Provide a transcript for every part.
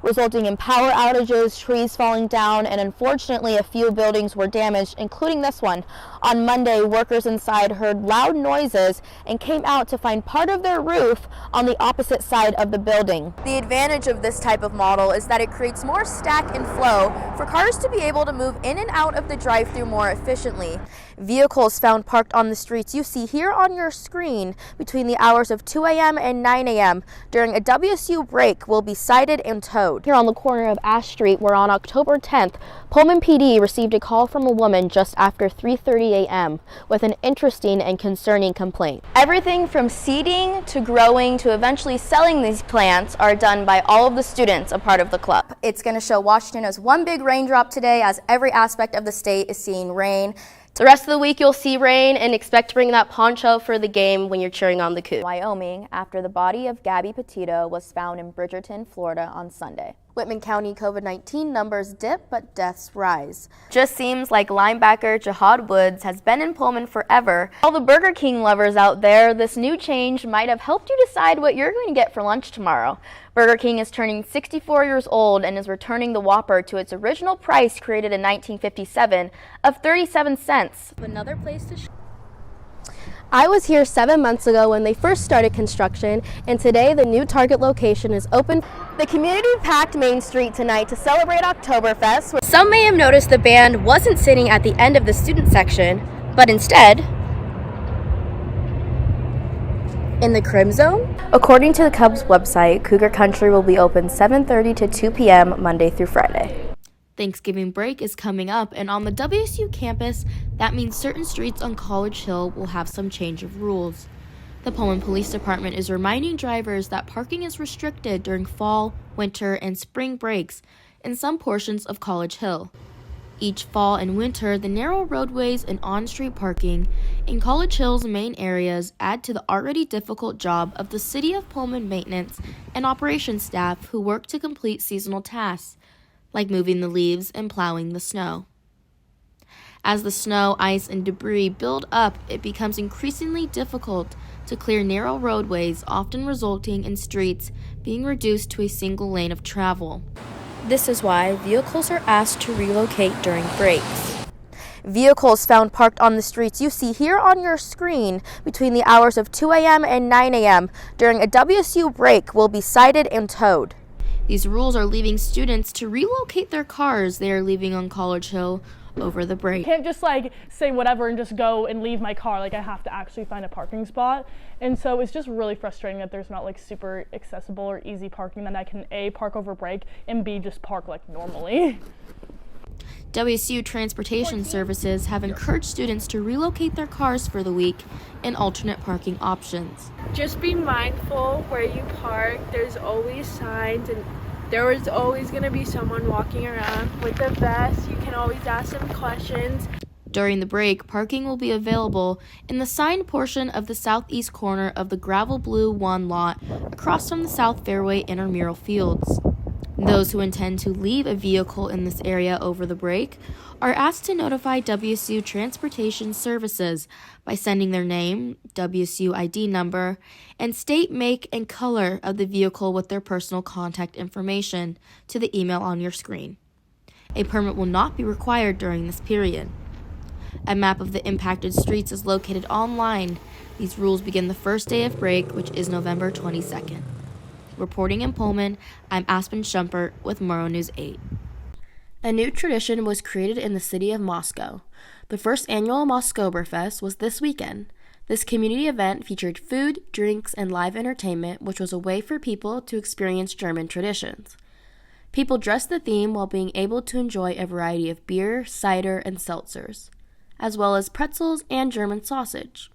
resulting in power outages, trees falling down, and unfortunately a few buildings were damaged, including this one. On Monday, workers inside heard loud noises and came out to find part of their roof on the opposite side of the building. The advantage of this type of model is that it creates more stack and flow for cars to be able to move in and out of the drive-thru more efficiently. Vehicles found parked on the streets you see here on your screen between the hours of 2 a.m. and 9 a.m. during a WSU break will be cited and towed. Here on the corner of Ash Street, where on October 10th, Pullman PD received a call from a woman just after 3:30 a.m. with an interesting and concerning complaint. Everything from seeding to growing to eventually selling these plants are done by all of the students a part of the club. It's going to show Washington as one big raindrop today, as every aspect of the state is seeing rain. The rest of the week you'll see rain, and expect to bring that poncho for the game when you're cheering on the Cougs. Wyoming, after the body of Gabby Petito was found in Bridgerton, Florida on Sunday. Whitman County COVID-19 numbers dip, but deaths rise. Just seems like linebacker Jahad Woods has been in Pullman forever. All the Burger King lovers out there, this new change might have helped you decide what you're going to get for lunch tomorrow. Burger King is turning 64 years old and is returning the Whopper to its original price created in 1957 of 37 cents. Another place to I was here 7 months ago when they first started construction, and today the new Target location is open. The community packed Main Street tonight to celebrate Oktoberfest. Some may have noticed the band wasn't sitting at the end of the student section, but instead in the Crim Zone. According to the Cubs website, Cougar Country will be open 7:30 to 2 p.m. Monday through Friday. Thanksgiving break is coming up, and on the WSU campus, that means certain streets on College Hill will have some change of rules. The Pullman Police Department is reminding drivers that parking is restricted during fall, winter, and spring breaks in some portions of College Hill. Each fall and winter, the narrow roadways and on-street parking in College Hill's main areas add to the already difficult job of the City of Pullman maintenance and operations staff who work to complete seasonal tasks, like moving the leaves and plowing the snow. As the snow, ice, and debris build up, it becomes increasingly difficult to clear narrow roadways, often resulting in streets being reduced to a single lane of travel. This is why vehicles are asked to relocate during breaks. Vehicles found parked on the streets you see here on your screen between the hours of 2 a.m. and 9 a.m. during a WSU break will be cited and towed. These rules are leaving students to relocate their cars they are leaving on College Hill over the break. I can't just say whatever and just go and leave my car. I have to actually find a parking spot. And so it's just really frustrating that there's not super accessible or easy parking that I can A, park over break, and B, just park normally. WSU Transportation Services have encouraged students to relocate their cars for the week in alternate parking options. Just be mindful where you park. There's always signs, and there is always going to be someone walking around with a vest. You can always ask them questions. During the break, parking will be available in the signed portion of the southeast corner of the Gravel Blue 1 lot across from the South Fairway intramural fields. Those who intend to leave a vehicle in this area over the break are asked to notify WSU Transportation Services by sending their name, WSU ID number, and state, make, and color of the vehicle with their personal contact information to the email on your screen. A permit will not be required during this period. A map of the impacted streets is located online. These rules begin the first day of break, which is November 22nd. Reporting in Pullman, I'm Aspen Schumpert with Murrow News 8. A new tradition was created in the city of Moscow. The first annual Moskowberfest was this weekend. This community event featured food, drinks, and live entertainment, which was a way for people to experience German traditions. People dressed the theme while being able to enjoy a variety of beer, cider, and seltzers, as well as pretzels and German sausage.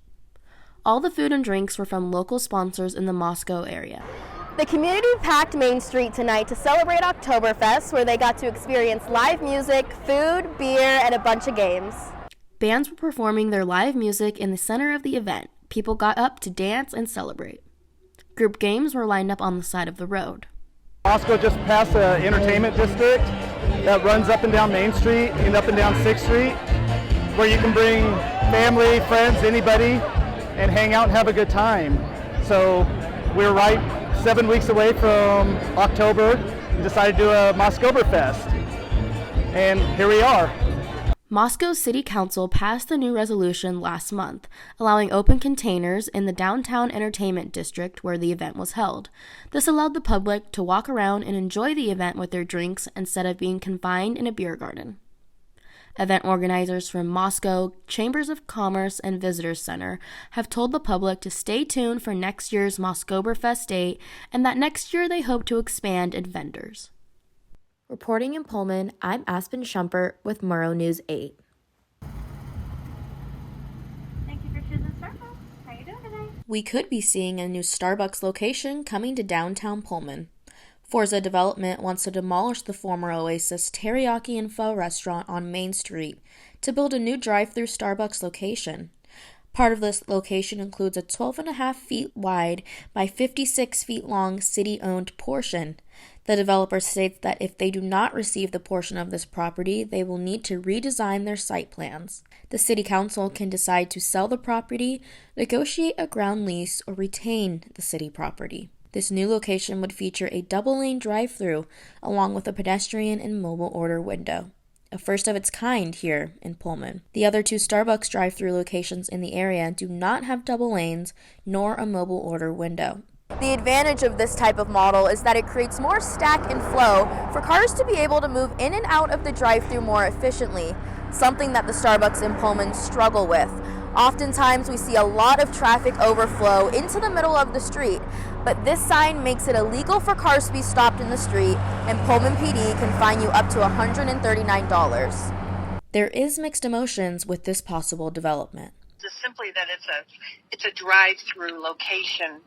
All the food and drinks were from local sponsors in the Moscow area. The community packed Main Street tonight to celebrate Oktoberfest, where they got to experience live music, food, beer, and a bunch of games. Bands were performing their live music in the center of the event. People got up to dance and celebrate. Group games were lined up on the side of the road. Moscow just passed an entertainment district that runs up and down Main Street and up and down 6th Street, where you can bring family, friends, anybody, and hang out and have a good time. So we're right 7 weeks away from October, and decided to do a Moscoberfest. And here we are. Moscow City Council passed the new resolution last month, allowing open containers in the downtown entertainment district where the event was held. This allowed the public to walk around and enjoy the event with their drinks instead of being confined in a beer garden. Event organizers from Moscow Chambers of Commerce and Visitors Center have told the public to stay tuned for next year's Moscoberfest date, and that next year they hope to expand in vendors. Reporting in Pullman, I'm Aspen Schumpert with Murrow News 8. Thank you for choosing Starbucks. How you doing today? We could be seeing a new Starbucks location coming to downtown Pullman. Forza Development wants to demolish the former Oasis Teriyaki and Pho restaurant on Main Street to build a new drive-through Starbucks location. Part of this location includes a 12.5 feet wide by 56 feet long city-owned portion. The developer states that if they do not receive the portion of this property, they will need to redesign their site plans. The city council can decide to sell the property, negotiate a ground lease, or retain the city property. This new location would feature a double-lane drive-through along with a pedestrian and mobile order window, a first of its kind here in Pullman. The other two Starbucks drive-through locations in the area do not have double lanes nor a mobile order window. The advantage of this type of model is that it creates more stack and flow for cars to be able to move in and out of the drive-thru more efficiently, something that the Starbucks in Pullman struggle with. Oftentimes we see a lot of traffic overflow into the middle of the street, but this sign makes it illegal for cars to be stopped in the street, and Pullman PD can fine you up to $139. There is mixed emotions with this possible development. Just simply that it's a drive-through location.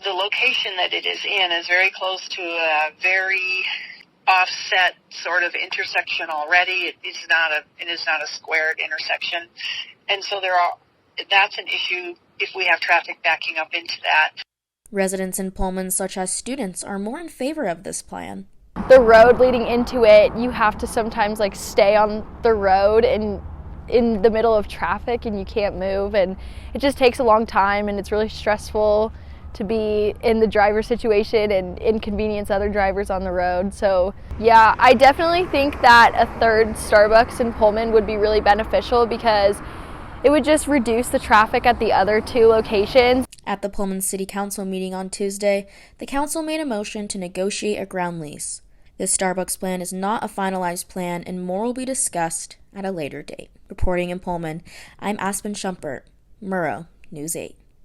The location that it is in is very close to a very offset sort of intersection already. It is not a squared intersection, and so that's an issue if we have traffic backing up into that. Residents in Pullman, such as students, are more in favor of this plan. The road leading into it, you have to sometimes stay on the road and in the middle of traffic, and you can't move, and it just takes a long time, and it's really stressful to be in the driver situation and inconvenience other drivers on the road. So yeah, I definitely think that a third Starbucks in Pullman would be really beneficial because it would just reduce the traffic at the other two locations. At the Pullman City Council meeting on Tuesday, the council made a motion to negotiate a ground lease. This Starbucks plan is not a finalized plan, and more will be discussed at a later date. Reporting in Pullman, I'm Aspen Schumpert, Murrow News 8.